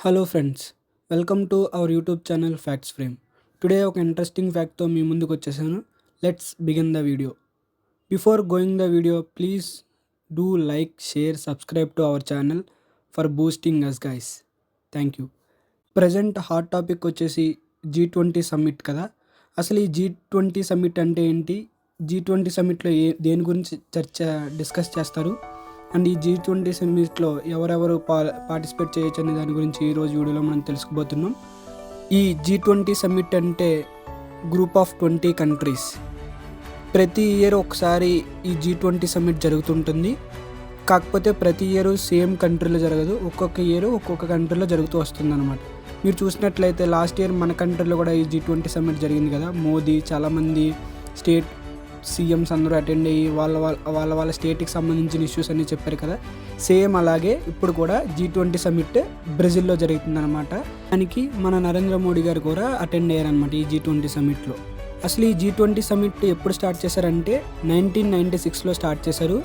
Hello friends, welcome to our YouTube channel facts frame. Today ఒక interesting ఫ్యాక్ట్తో మీ ముందుకు వచ్చేసాను. Let's begin the video. Before going the video, please do like, share, subscribe to our channel for boosting us guys. Thank you. Present hot topic వచ్చేసి G20 summit కదా. అసలు ఈ G20 summit అంటే ఏంటి, G20 సమ్మిట్లో దేని గురించి డిస్కస్ చేస్తారు, and ఈ G20 సమ్మిట్లో ఎవరెవరు పార్టిసిపేట్ చేయొచ్చు అనే దాని గురించి ఈరోజు వీడియోలో మనం తెలుసుకోబోతున్నాం. ఈ G20 సమ్మిట్ అంటే గ్రూప్ ఆఫ్ 20 కంట్రీస్. ప్రతి ఇయర్ ఒకసారి ఈ G20 సమ్మిట్ జరుగుతుంటుంది. కాకపోతే ప్రతి ఇయర్ సేమ్ కంట్రీలో జరగదు, ఒక్కొక్క ఇయర్ ఒక్కొక్క కంట్రీలో జరుగుతూ వస్తుంది అనమాట. మీరు చూసినట్లయితే లాస్ట్ ఇయర్ మన కంట్రీలో కూడా ఈ G20 సమ్మిట్ జరిగింది కదా. మోదీ, చాలామంది స్టేట్ సీఎంస్ అందరూ అటెండ్ అయ్యి వాళ్ళ స్టేట్కి సంబంధించిన ఇష్యూస్ అన్నీ చెప్పారు కదా. సేమ్ అలాగే ఇప్పుడు కూడా G20 సమ్మిట్ బ్రెజిల్లో జరుగుతుందన్నమాట. దానికి మన నరేంద్ర మోడీ గారు కూడా అటెండ్ అయ్యారనమాట ఈ G20 సమ్మిట్లో. అసలు ఈ G20 సమ్మిట్ ఎప్పుడు స్టార్ట్ చేశారంటే 1996లో స్టార్ట్ చేశారు.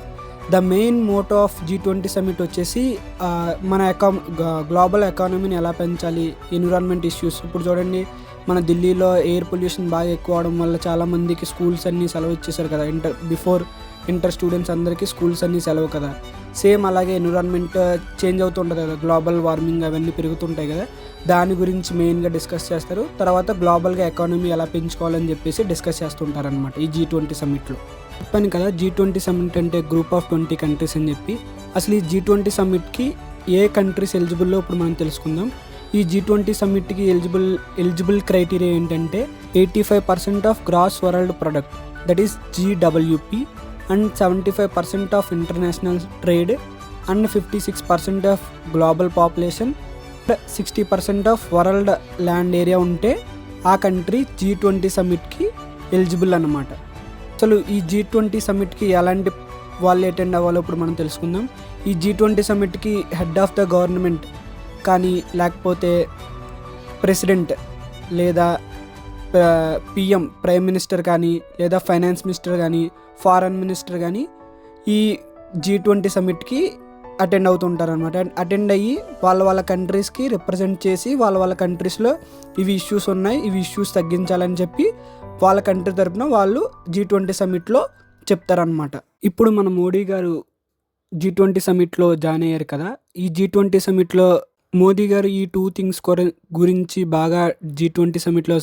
The main motto of G20 summit వచ్చేసి మన గ్లోబల్ ఎకానమీని ఎలా పెంచాలి, ఎన్విరాన్మెంట్ ఇష్యూస్. ఇప్పుడు చూడండి, మన ఢిల్లీలో ఎయిర్ పొల్యూషన్ బాగా ఎక్కువ అవడం వల్ల చాలామందికి స్కూల్స్ అన్నీ సెలవు ఇచ్చేసారు కదా. ఇంటర్ స్టూడెంట్స్ అందరికీ స్కూల్స్ అన్నీ సెలవు కదా. సేమ్ అలాగే ఎన్విరాన్మెంట్ చేంజ్ అవుతుంటుంది కదా, గ్లోబల్ వార్మింగ్ అవన్నీ పెరుగుతుంటాయి కదా. దాని గురించి మెయిన్గా డిస్కస్ చేస్తారు. తర్వాత గ్లోబల్గా ఎకానమీ ఎలా పెంచుకోవాలని చెప్పేసి డిస్కస్ చేస్తుంటారనమాట ఈ G20 సమ్మిట్లో. చెప్పాను కదా, G20 సమ్మిట్ అంటే గ్రూప్ ఆఫ్ 20 కంట్రీస్ అని చెప్పి. అసలు ఈ G20 సమ్మిట్కి ఏ కంట్రీస్ ఎలిజిబుల్లో ఇప్పుడు మనం తెలుసుకుందాం. ఈ G20 సమ్మిట్కి ఎలిజిబుల్ క్రైటీరియా ఏంటంటే 85% of gross world product, that is GWP, and 75% of international trade, and 56% of global population, 60% of world land area ఉంటే ఆ కంట్రీ G20 సమ్మిట్కి ఎలిజిబుల్ అన్నమాట. అసలు ఈ G20 సమ్మిట్కి ఎలాంటి వాళ్ళు అటెండ్ అవ్వాలో ఇప్పుడు మనం తెలుసుకుందాం. ఈ G20 సమ్మిట్కి హెడ్ ఆఫ్ ద గవర్నమెంట్ కానీ, లేకపోతే ప్రెసిడెంట్ లేదా పిఎం ప్రైమ్ మినిస్టర్ కానీ, లేదా ఫైనాన్స్ మినిస్టర్ కానీ, ఫారెన్ మినిస్టర్ కానీ ఈ G20 సమ్మిట్కి అటెండ్ అవుతుంటారు అనమాట. అటెండ్ అయ్యి వాళ్ళ కంట్రీస్కి రిప్రజెంట్ చేసి వాళ్ళ కంట్రీస్లో ఇవి ఇష్యూస్ ఉన్నాయి, ఇవి ఇష్యూస్ తగ్గించాలని చెప్పి వాళ్ళ కంట్రీ తరపున వాళ్ళు G20 సమ్మిట్లో చెప్తారనమాట. ఇప్పుడు మన మోడీ గారు G20 సమ్మిట్లో జాయిన్ అయ్యారు కదా. ఈ G20 సమ్మిట్లో మోదీ గారు ఈ 2 థింగ్స్ గురించి బాగా G20 సమ్మిట్లో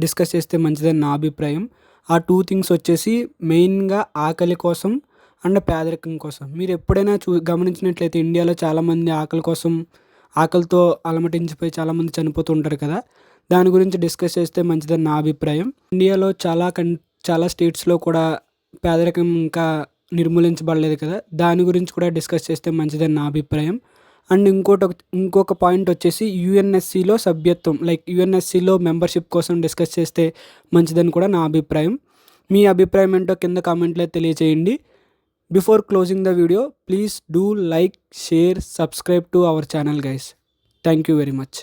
డిస్కస్ చేస్తే మంచిదని నా అభిప్రాయం. ఆ 2 థింగ్స్ వచ్చేసి మెయిన్గా ఆకలి కోసం అండ్ పేదరికం కోసం. మీరు ఎప్పుడైనా గమనించినట్లయితే ఇండియాలో చాలామంది ఆకలితో అలమటించిపోయి చాలామంది చనిపోతుంటారు కదా. దాని గురించి డిస్కస్ చేస్తే మంచిదని నా అభిప్రాయం. ఇండియాలో చాలా స్టేట్స్లో కూడా పేదరికం ఇంకా నిర్మూలించబడలేదు కదా. దాని గురించి కూడా డిస్కస్ చేస్తే మంచిదని నా అభిప్రాయం. అండ్ ఇంకొక పాయింట్ వచ్చేసి UNSCలో సభ్యత్వం, లైక్ UNSCలో మెంబర్షిప్ కోసం డిస్కస్ చేస్తే మంచిదని కూడా నా అభిప్రాయం. మీ అభిప్రాయం ఏంటో కింద కామెంట్లో తెలియచేయండి. Before closing the video, please do like, share, subscribe to our channel guys. Thank you very much.